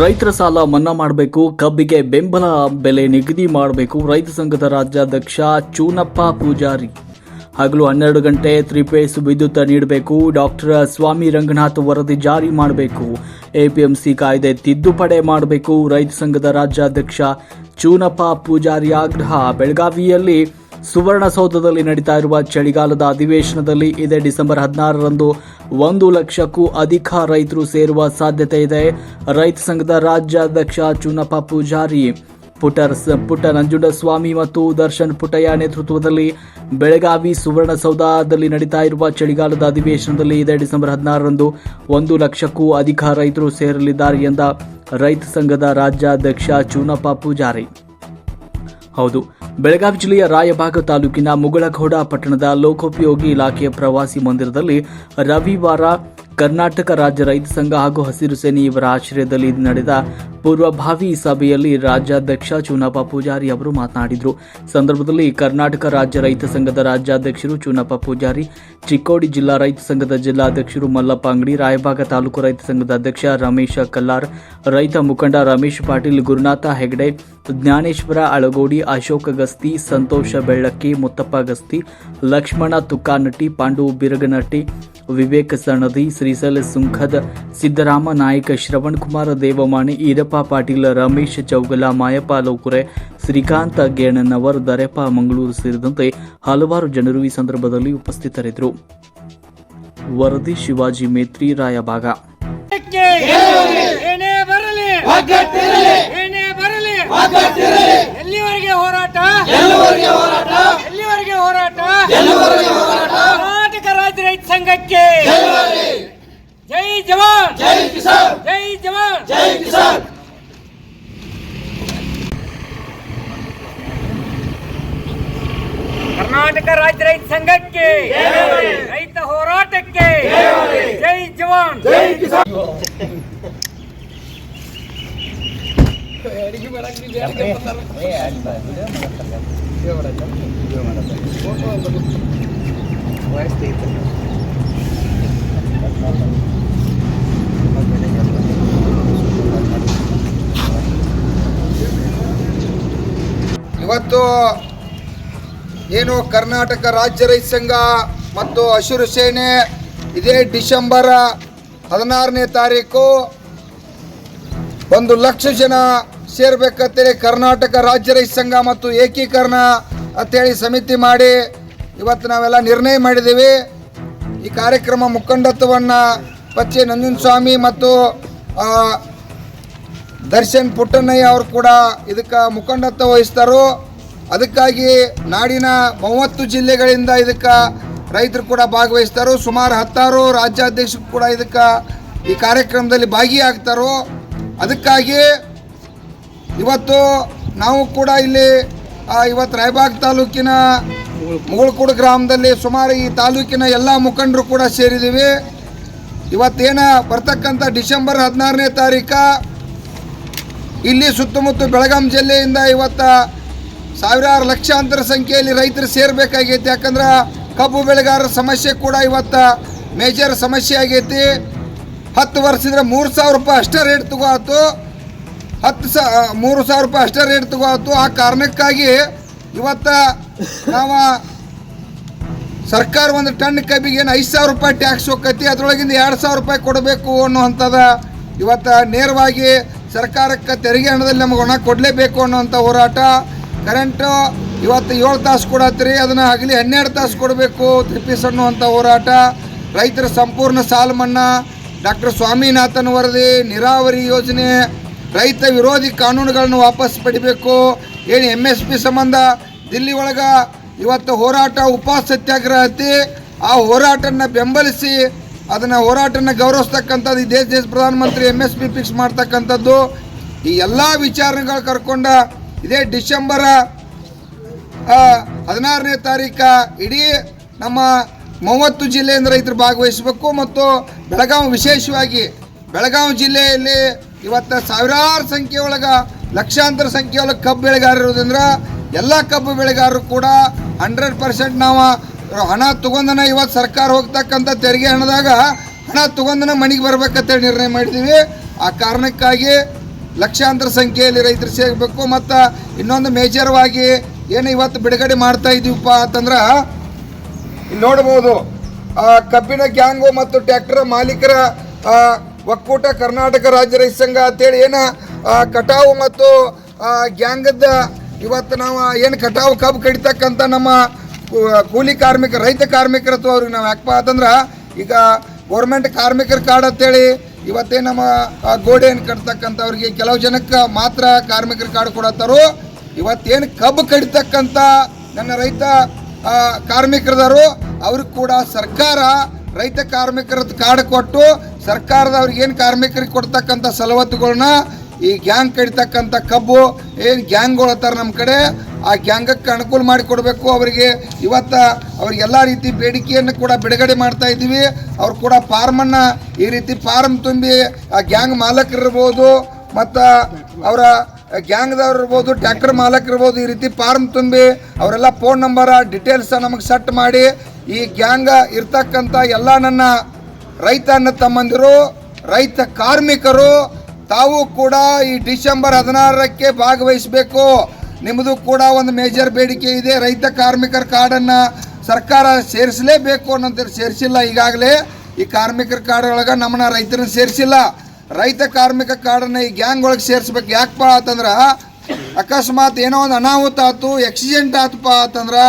ರೈತರ ಸಾಲ ಮನ್ನಾ ಮಾಡಬೇಕು, ಕಬ್ಬಿಗೆ ಬೆಂಬಲ ಬೆಲೆ ನಿಗದಿ ಮಾಡಬೇಕು. ರೈತ ಸಂಘದ ರಾಜ್ಯಾಧ್ಯಕ್ಷ ಚೂನಪ್ಪ ಪೂಜಾರಿ. ಹಗಲು 12 ಗಂಟೆ 3 ಫೇಸ್ ವಿದ್ಯುತ್ ನೀಡಬೇಕು. ಡಾಕ್ಟರ್ ಸ್ವಾಮಿ ರಂಗನಾಥ್ ವರದಿ ಜಾರಿ ಮಾಡಬೇಕು. ಎಪಿಎಂಸಿ ಕಾಯ್ದೆ ತಿದ್ದುಪಡಿ ಮಾಡಬೇಕು. ರೈತ ಸಂಘದ ರಾಜ್ಯಾಧ್ಯಕ್ಷ ಚೂನಪ್ಪ ಪೂಜಾರಿ ಆಗ್ರಹ. ಬೆಳಗಾವಿಯಲ್ಲಿ ಸುವರ್ಣಸೌಧದಲ್ಲಿ ನಡೀತಾ ಇರುವ ಚಳಿಗಾಲದ ಅಧಿವೇಶನದಲ್ಲಿ ಇದೇ ಡಿಸೆಂಬರ್ 16ರಂದು 1 ಲಕ್ಷಕ್ಕೂ ಅಧಿಕ ರೈತರು ಸೇರುವ ಸಾಧ್ಯತೆ ಇದೆ. ರೈತ ಸಂಘದ ರಾಜ್ಯಾಧ್ಯಕ್ಷ ಚೂನಪ್ಪ ಪೂಜಾರಿ, ಪುಟ್ಟ ನಂಜುಂಡಸ್ವಾಮಿ ಮತ್ತು ದರ್ಶನ್ ಪುಟ್ಟಯ್ಯ ನೇತೃತ್ವದಲ್ಲಿ ಬೆಳಗಾವಿ ಸುವರ್ಣಸೌಧದಲ್ಲಿ ನಡೀತಾ ಇರುವ ಚಳಿಗಾಲದ ಅಧಿವೇಶನದಲ್ಲಿ ಇದೇ ಡಿಸೆಂಬರ್ 16ರಂದು 1 ಲಕ್ಷಕ್ಕೂ ಅಧಿಕ ರೈತರು ಸೇರಲಿದ್ದಾರೆ ಎಂದ ರೈತ ಸಂಘದ ರಾಜ್ಯಾಧ್ಯಕ್ಷ ಚೂನಪ್ಪ ಪೂಜಾರಿ. ಹೌದು, ಬೆಳಗಾವಿ ಜಿಲ್ಲೆಯ ರಾಯಬಾಗ ತಾಲೂಕಿನ ಮುಗಳಖೋಡ ಪಟ್ಟಣದ ಲೋಕೋಪಯೋಗಿ ಇಲಾಖೆಯ ಪ್ರವಾಸಿ ಮಂದಿರದಲ್ಲಿ ರವಿವಾರ ಕರ್ನಾಟಕ ರಾಜ್ಯ ರೈತ ಸಂಘ ಹಾಗೂ ಹಸಿರು ಸೇನೆ ಇವರ ಆಶ್ರಯದಲ್ಲಿ ನಡೆದ ಪೂರ್ವಭಾವಿ ಸಭೆಯಲ್ಲಿ ರಾಜ್ಯಾಧ್ಯಕ್ಷ ಚೂನಪ್ಪ ಪೂಜಾರಿ ಅವರು ಮಾತನಾಡಿದರು. ಸಂದರ್ಭದಲ್ಲಿ ಕರ್ನಾಟಕ ರಾಜ್ಯ ರೈತ ಸಂಘದ ರಾಜ್ಯಾಧ್ಯಕ್ಷರು ಚೂನಪ್ಪ ಪೂಜಾರಿ, ಚಿಕ್ಕೋಡಿ ಜಿಲ್ಲಾ ರೈತ ಸಂಘದ ಜಿಲ್ಲಾಧ್ಯಕ್ಷರು ಮಲ್ಲಪ್ಪ ಅಂಗಡಿ, ರಾಯಬಾಗ ತಾಲೂಕು ರೈತ ಸಂಘದ ಅಧ್ಯಕ್ಷ ರಮೇಶ ಕಲ್ಲಾರ್, ರೈತ ಮುಖಂಡ ರಮೇಶ್ ಪಾಟೀಲ್, ಗುರುನಾಥ ಹೆಗಡೆ, ಜ್ಞಾನೇಶ್ವರ ಅಳಗೋಡಿ, ಅಶೋಕ ಗಸ್ತಿ, ಸಂತೋಷ ಬೆಳ್ಳಕ್ಕಿ, ಮುತ್ತಪ್ಪ ಗಸ್ತಿ, ಲಕ್ಷ್ಮಣ ತುಕಾನಟ್ಟಿ, ಪಾಂಡು ಬಿರಗನಟ್ಟಿ, ವಿವೇಕ್ ಸಣದಿ, ಶ್ರೀಸಲ್ ಸುಂಖದ್, ಸಿದ್ದರಾಮ ನಾಯಕ, ಶ್ರವಣ್ ಕುಮಾರ್ ದೇವಮಾಣಿ, ಈರಪ್ಪ ಪಾಟೀಲ್, ರಮೇಶ್ ಚೌಗಲ, ಮಾಯಪ್ಪ ಲೋಕುರೆ, ಶ್ರೀಕಾಂತ್ ಗೇಣನವರ್, ದರೆಪ್ಪ ಮಂಗಳೂರು ಸೇರಿದಂತೆ ಹಲವಾರು ಜನರು ಈ ಸಂದರ್ಭದಲ್ಲಿ ಉಪಸ್ಥಿತರಿದ್ದರು. ವರದಿ ಶಿವಾಜಿ ಮೇತ್ರಿ, ರಾಯಬಾಗ. ಎಲ್ಲಿವರೆಗೆ ಹೋರಾಟ? ಕರ್ನಾಟಕ ರಾಜ್ಯ ರೈತ ಸಂಘಕ್ಕೆ ಜೈ ಜವಾನ್, ಜೈ ಕಿಸಾನ್, ಜೈ ಜವಾನ್, ಜೈ ಕಿಸಾನ್. ಕರ್ನಾಟಕ ರಾಜ್ಯ ರೈತ ಸಂಘಕ್ಕೆ, ರೈತ ಹೋರಾಟಕ್ಕೆ ಜೈ ಜವಾನ್, ಜೈ ಕಿಸಾನ್. ಇವತ್ತು ಏನು ಕರ್ನಾಟಕ ರಾಜ್ಯ ರೈತ ಸಂಘ ಮತ್ತು ಹಸಿರು ಸೇನೆ ಇದೇ ಡಿಸೆಂಬರ್ 16ನೇ ತಾರೀಕು 1 ಲಕ್ಷ ಜನ ಸೇರ್ಬೇಕಂತೇಳಿ ಕರ್ನಾಟಕ ರಾಜ್ಯ ರೈತ ಸಂಘ ಮತ್ತು ಏಕೀಕರಣ ಅಂತೇಳಿ ಸಮಿತಿ ಮಾಡಿ ಇವತ್ತು ನಾವೆಲ್ಲ ನಿರ್ಣಯ ಮಾಡಿದ್ದೀವಿ. ಈ ಕಾರ್ಯಕ್ರಮ ಮುಖಂಡತ್ವವನ್ನು ಪಚ್ಚೆ ನಂಜುಂಡಸ್ವಾಮಿ ಮತ್ತು ದರ್ಶನ್ ಪುಟ್ಟಣ್ಣಯ್ಯ ಅವರು ಕೂಡ ಇದಕ್ಕೆ ಮುಖಂಡತ್ವ ವಹಿಸ್ತಾರೋ. ಅದಕ್ಕಾಗಿ ನಾಡಿನ 30 ಜಿಲ್ಲೆಗಳಿಂದ ಇದಕ್ಕೆ ರೈತರು ಕೂಡ ಭಾಗವಹಿಸ್ತಾರೋ. ಸುಮಾರು 16 ರಾಜ್ಯಾಧ್ಯಕ್ಷರು ಕೂಡ ಇದಕ್ಕೆ ಈ ಕಾರ್ಯಕ್ರಮದಲ್ಲಿ ಭಾಗಿಯಾಗ್ತಾರೋ. ಅದಕ್ಕಾಗಿ ಇವತ್ತು ನಾವು ಕೂಡ ಇಲ್ಲಿ ಇವತ್ತು ರಾಯಬಾಗ ತಾಲೂಕಿನ ಮುಗಳಕೋಡ ಗ್ರಾಮದಲ್ಲಿ ಸುಮಾರು ಈ ತಾಲೂಕಿನ ಎಲ್ಲ ಮುಖಂಡರು ಕೂಡ ಸೇರಿದ್ದೀವಿ. ಇವತ್ತೇನ ಬರ್ತಕ್ಕಂಥ ಡಿಸೆಂಬರ್ 16ನೇ ತಾರೀಕು ಇಲ್ಲಿ ಸುತ್ತಮುತ್ತ ಬೆಳಗಾವಿ ಜಿಲ್ಲೆಯಿಂದ ಇವತ್ತು ಸಾವಿರಾರು ಲಕ್ಷಾಂತರ ಸಂಖ್ಯೆಯಲ್ಲಿ ರೈತರು ಸೇರಬೇಕಾಗೈತಿ. ಯಾಕಂದ್ರೆ ಕಬ್ಬು ಬೆಳೆಗಾರರ ಸಮಸ್ಯೆ ಕೂಡ ಇವತ್ತು ಮೇಜರ್ ಸಮಸ್ಯೆ ಆಗೈತಿ. 10 ವರ್ಷದಿಂದ 3,000 ರೂಪಾಯಿ ಅಷ್ಟೇ ರೇಟ್ ತಗೋತು. 3,000 ರೂಪಾಯಿ ಅಷ್ಟೇ ರೇಟ್ ತಗೋತು. ಆ ಕಾರಣಕ್ಕಾಗಿ ಇವತ್ತು ನಾವು ಸರ್ಕಾರ 1 ಟನ್ ಕಬ್ಬಿಗೆ 5,000 ರೂಪಾಯಿ ಟ್ಯಾಕ್ಸ್ ಹೋಗ್ತೈತಿ. ಅದರೊಳಗಿಂದ 2,000 ರೂಪಾಯಿ ಕೊಡಬೇಕು ಅನ್ನುವಂಥದ್ದು ಇವತ್ತು ನೇರವಾಗಿ ಸರ್ಕಾರಕ್ಕೆ ತೆರಿಗೆ ಹಣದಲ್ಲಿ ನಮಗೆ ಒಣ ಕೊಡಲೇಬೇಕು ಅನ್ನೋವಂಥ ಹೋರಾಟ. ಕರೆಂಟು ಇವತ್ತು 7 ತಾಸು ಕೊಡತ್ರಿ, ಅದನ್ನು ಆಗಲಿ 12 ತಾಸು ಕೊಡಬೇಕು 3 ಪೀಸ್ ಅನ್ನುವಂಥ ಹೋರಾಟ. ರೈತರ ಸಂಪೂರ್ಣ ಸಾಲ ಮನ್ನಾ, ಡಾಕ್ಟರ್ ಸ್ವಾಮಿನಾಥನ್ ವರದಿ, ನೀರಾವರಿ ಯೋಜನೆ, ರೈತ ವಿರೋಧಿ ಕಾನೂನುಗಳನ್ನು ವಾಪಸ್ ಪಡಿಬೇಕು ಹೇಳಿ MSP ಸಂಬಂಧ ದಿಲ್ಲಿ ಒಳಗೆ ಇವತ್ತು ಹೋರಾಟ ಉಪವಾಸ ಸತ್ಯಾಗ್ರಹ ಐತಿ. ಆ ಹೋರಾಟನ ಬೆಂಬಲಿಸಿ ಅದನ್ನು ಹೋರಾಟನ ಗೌರವಿಸ್ತಕ್ಕಂಥದ್ದು ಈ ದೇಶದ ಪ್ರಧಾನಮಂತ್ರಿ MSP ಫಿಕ್ಸ್ ಮಾಡ್ತಕ್ಕಂಥದ್ದು. ಈ ಎಲ್ಲ ವಿಚಾರಗಳು ಕರ್ಕೊಂಡ ಇದೇ ಡಿಸೆಂಬರ್ 16ನೇ ತಾರೀಕು ಇಡೀ ನಮ್ಮ 30 ಜಿಲ್ಲೆಯಿಂದ ರೈತರು ಭಾಗವಹಿಸಬೇಕು. ಮತ್ತು ಬೆಳಗಾವಿ ವಿಶೇಷವಾಗಿ ಬೆಳಗಾವಿ ಜಿಲ್ಲೆಯಲ್ಲಿ ಇವತ್ತು ಸಾವಿರಾರು ಸಂಖ್ಯೆ ಒಳಗೆ ಲಕ್ಷಾಂತರ ಸಂಖ್ಯೆ ಒಳಗೆ ಕಬ್ಬು ಬೆಳೆಗಾರರು ಇರೋದ್ರಿಂದ ಎಲ್ಲ ಕಬ್ಬು ಬೆಳೆಗಾರರು ಕೂಡ 100% ನಾವು ಹಣ ತಗೊಂಡನ ಇವತ್ತು ಸರ್ಕಾರ ಹೋಗ್ತಕ್ಕಂಥ ತೆರಿಗೆ ಹಣದಾಗ ಹಣ ತಗೊಂಡನ ಮನೆಗೆ ಬರ್ಬೇಕಂತೇಳಿ ನಿರ್ಣಯ ಮಾಡಿದ್ದೀವಿ. ಆ ಕಾರಣಕ್ಕಾಗಿ ಲಕ್ಷಾಂತರ ಸಂಖ್ಯೆಯಲ್ಲಿ ರೈತರು ಸೇರಬೇಕು. ಮತ್ತು ಇನ್ನೊಂದು ಮೇಜರ್ವಾಗಿ ಏನು ಇವತ್ತು ಬಿಡುಗಡೆ ಮಾಡ್ತಾ ಇದ್ದೀವಪ್ಪ ಅಂತಂದ್ರೆ ಇಲ್ಲಿ ನೋಡ್ಬೋದು, ಕಬ್ಬಿನ ಗ್ಯಾಂಗು ಮತ್ತು ಟ್ರ್ಯಾಕ್ಟರ್ ಮಾಲೀಕರ ಒಕ್ಕೂಟ ಕರ್ನಾಟಕ ರಾಜ್ಯ ರೈತ ಸಂಘ ಅಂತೇಳಿ ಏನು ಕಟಾವು ಮತ್ತು ಗ್ಯಾಂಗದ ಇವತ್ತು ನಾವು ಏನು ಕಟಾವು ಕಬ್ಬು ಕಡಿತಕ್ಕಂಥ ನಮ್ಮ ಕೂಲಿ ಕಾರ್ಮಿಕರು, ರೈತ ಕಾರ್ಮಿಕರ ಅಥವಾ ಅವ್ರಿಗೆ ನಾವು ಯಾಕಪ್ಪ ಅಂತಂದ್ರೆ ಈಗ ಗೌರ್ಮೆಂಟ್ ಕಾರ್ಮಿಕರ ಕಾರ್ಡ್ ಅಂತೇಳಿ ಇವತ್ತೇ ನಮ್ಮ ಗೋಡೆಯನ್ನು ಕಟ್ತಕ್ಕಂಥವ್ರಿಗೆ ಕೆಲವು ಜನಕ್ಕೆ ಮಾತ್ರ ಕಾರ್ಮಿಕರ ಕಾರ್ಡ್ ಕೊಡತ್ತಾರೋ. ಇವತ್ತೇನು ಕಬ್ಬು ಕಡಿತಕ್ಕಂಥ ನನ್ನ ರೈತ ಕಾರ್ಮಿಕರದಾರು ಅವ್ರಿಗೆ ಕೂಡ ಸರ್ಕಾರ ರೈತ ಕಾರ್ಮಿಕರ ಕಾರ್ಡ್ ಕೊಟ್ಟು ಸರ್ಕಾರದವ್ರಿಗೆ ಏನು ಕಾರ್ಮಿಕರಿಗೆ ಕೊಡ್ತಕ್ಕಂಥ ಸವಲತ್ತುಗಳನ್ನ ಈ ಗ್ಯಾಂಗ್ ಕಡಿತಕ್ಕಂಥ ಕಬ್ಬು ಏನು ಗ್ಯಾಂಗ್ಗಳು ಅತ್ತಾರ ನಮ್ಮ ಕಡೆ, ಆ ಗ್ಯಾಂಗಕ್ಕೆ ಅನುಕೂಲ ಮಾಡಿಕೊಡ್ಬೇಕು. ಅವರಿಗೆ ಇವತ್ತು ಅವ್ರಿಗೆಲ್ಲ ರೀತಿ ಬೇಡಿಕೆಯನ್ನು ಕೂಡ ಬಿಡುಗಡೆ ಮಾಡ್ತಾ ಇದ್ದೀವಿ. ಅವ್ರು ಕೂಡ ಫಾರ್ಮನ್ನು ಈ ರೀತಿ ಫಾರ್ಮ್ ತುಂಬಿ ಆ ಗ್ಯಾಂಗ್ ಮಾಲಕರಿರ್ಬೋದು ಮತ್ತು ಅವರ ಗ್ಯಾಂಗ್ದವ್ರು ಇರ್ಬೋದು, ಟ್ರ್ಯಾಕ್ಟರ್ ಮಾಲಕರಿರ್ಬೋದು, ಈ ರೀತಿ ಫಾರ್ಮ್ ತುಂಬಿ ಅವರೆಲ್ಲ ಫೋನ್ ನಂಬರ ಡೀಟೇಲ್ಸ ನಮಗೆ ಸೆಟ್ ಮಾಡಿ ಈ ಗ್ಯಾಂಗ್ ಇರ್ತಕ್ಕಂಥ ಎಲ್ಲ ನನ್ನ ರೈತ ಅಣ್ಣ ತಮ್ಮಂದಿರು, ರೈತ ಕಾರ್ಮಿಕರು ತಾವು ಕೂಡ ಈ ಡಿಸೆಂಬರ್ 16ಕ್ಕೆ ಭಾಗವಹಿಸಬೇಕು. ನಿಮ್ಮದು ಕೂಡ ಒಂದು ಮೇಜರ್ ಬೇಡಿಕೆ ಇದೆ. ರೈತ ಕಾರ್ಮಿಕರ ಕಾರ್ಡನ್ನು ಸರ್ಕಾರ ಸೇರಿಸಲೇಬೇಕು ಅನ್ನೋಂಥೇಳಿ ಸೇರಿಸಿಲ್ಲ. ಈಗಾಗಲೇ ಈ ಕಾರ್ಮಿಕರ ಕಾರ್ಡ್ ಒಳಗೆ ನಮ್ಮನ್ನ ರೈತರನ್ನ ಸೇರಿಸಿಲ್ಲ. ರೈತ ಕಾರ್ಮಿಕ ಕಾರ್ಡನ್ನು ಈ ಗ್ಯಾಂಗ್ ಒಳಗೆ ಸೇರಿಸ್ಬೇಕು. ಯಾಕಪ್ಪ ಅಂತಂದ್ರೆ ಅಕಸ್ಮಾತ್ ಏನೋ ಒಂದು ಅನಾಹುತ ಆಯ್ತು, ಆಕ್ಸಿಡೆಂಟ್ ಆತಪ್ಪ ಅಂತಂದ್ರೆ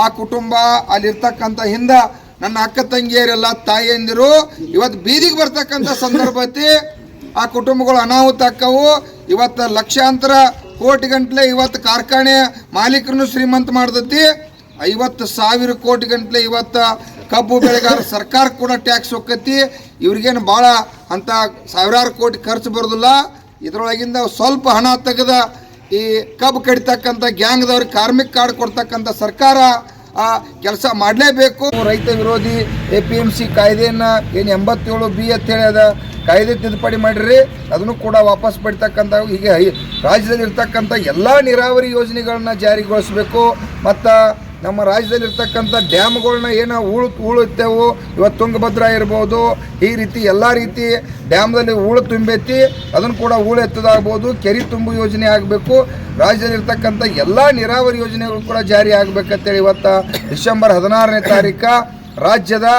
ಆ ಕುಟುಂಬ ಅಲ್ಲಿರ್ತಕ್ಕಂಥ ಹಿಂದೆ ನನ್ನ ಅಕ್ಕ ತಂಗಿಯರೆಲ್ಲ ತಾಯಿಯಂದಿರು ಇವತ್ತು ಬೀದಿಗೆ ಬರ್ತಕ್ಕಂಥ ಸಂದರ್ಭ ಐತಿ. ಆ ಕುಟುಂಬಗಳು ಅನಾಹುತ ಆಕ್ಕವು. ಇವತ್ತು ಲಕ್ಷಾಂತರ ಕೋಟಿ ಗಂಟ್ಲೆ ಇವತ್ತು ಕಾರ್ಖಾನೆ ಮಾಲೀಕರನ್ನು ಶ್ರೀಮಂತ ಮಾಡ್ದತಿ. 50,000 ಕೋಟಿ ಗಂಟ್ಲೆ ಇವತ್ತು ಕಬ್ಬು ಬೆಳೆಗಾರ ಸರ್ಕಾರ ಕೂಡ ಟ್ಯಾಕ್ಸ್ ಹೋಗ್ತೈತಿ. ಇವ್ರಿಗೇನು ಭಾಳ ಅಂತ ಸಾವಿರಾರು ಕೋಟಿ ಖರ್ಚು ಬರೋದಿಲ್ಲ. ಇದರೊಳಗಿಂದ ಸ್ವಲ್ಪ ಹಣ ತೆಗೆದ ಈ ಕಬ್ಬು ಕಡಿತಕ್ಕಂಥ ಗ್ಯಾಂಗ್ದವ್ರಿಗೆ ಕಾರ್ಮಿಕ ಕಾರ್ಡ್ ಕೊಡ್ತಕ್ಕಂಥ ಸರ್ಕಾರ ಕೆಲಸ ಮಾಡಲೇಬೇಕು. ರೈತ ವಿರೋಧಿ APMC ಕಾಯ್ದೆಯನ್ನು ಏನು 87B ಅಂತೇಳಿ ಅದ ಕಾಯ್ದೆ ತಿದ್ದುಪಡಿ ಮಾಡಿರಿ, ಅದನ್ನು ಕೂಡ ವಾಪಸ್ ಪಡಿತಕ್ಕಂಥ ಹೀಗೆ ರಾಜ್ಯದಲ್ಲಿ ಇರ್ತಕ್ಕಂಥ ಎಲ್ಲ ನೀರಾವರಿ ಯೋಜನೆಗಳನ್ನ ಜಾರಿಗೊಳಿಸಬೇಕು. ಮತ್ತು ನಮ್ಮ ರಾಜ್ಯದಲ್ಲಿರ್ತಕ್ಕಂಥ ಡ್ಯಾಮ್ಗಳನ್ನ ಏನು ಉಳುತ್ತೇವು, ಇವತ್ತು ತುಂಗಭದ್ರಾ ಇರ್ಬೋದು, ಈ ರೀತಿ ಎಲ್ಲ ರೀತಿ ಡ್ಯಾಮ್ದಲ್ಲಿ ಹೂಳು ತುಂಬೈತಿ, ಅದನ್ನು ಕೂಡ ಹೂಳು ಎತ್ತದಾಗ್ಬೋದು. ಕೆರೆ ತುಂಬು ಯೋಜನೆ ಆಗಬೇಕು. ರಾಜ್ಯದಲ್ಲಿರ್ತಕ್ಕಂಥ ಎಲ್ಲ ನೀರಾವರಿ ಯೋಜನೆಗಳು ಕೂಡ ಜಾರಿ ಆಗಬೇಕಂತೇಳಿ ಇವತ್ತು ಡಿಸೆಂಬರ್ 16ನೇ ತಾರೀಕು ರಾಜ್ಯದ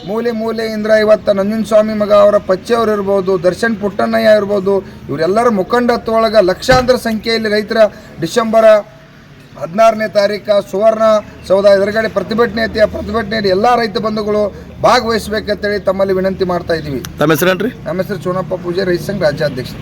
ಮೂಲೆಯಿಂದ ಇವತ್ತು ನಂಜನಸ್ವಾಮಿ ಮಗ ಅವರ ಪಚ್ಚೆಯವರು ಇರ್ಬೋದು, ದರ್ಶನ್ ಪುಟ್ಟಣ್ಣಯ್ಯ ಇರ್ಬೋದು, ಇವರೆಲ್ಲರ ಮುಖಂಡತ್ವೊಳಗೆ ಲಕ್ಷಾಂತರ ಸಂಖ್ಯೆಯಲ್ಲಿ ರೈತರ ಡಿಸೆಂಬರ್ 16ನೇ ತಾರೀಕು ಸುವರ್ಣ ಸೌಧ ಎದುರುಗಡೆ ಪ್ರತಿಭಟನೆ ಐತಿ. ಆ ಪ್ರತಿಭಟನೆಯಲ್ಲಿ ಎಲ್ಲ ರೈತ ಬಂಧುಗಳು ಭಾಗವಹಿಸಬೇಕಂತೇಳಿ ತಮ್ಮಲ್ಲಿ ವಿನಂತಿ ಮಾಡ್ತಾ ಇದ್ದೀವಿ. ತಮ್ಮ ಹೆಸರೇನ್ರಿ? ನಮ್ಮ ಹೆಸರು ಚೂನಪ್ಪ ಪೂಜಾರಿ, ರೈತ ಸಂಘ ರಾಜ್ಯಾಧ್ಯಕ್ಷ.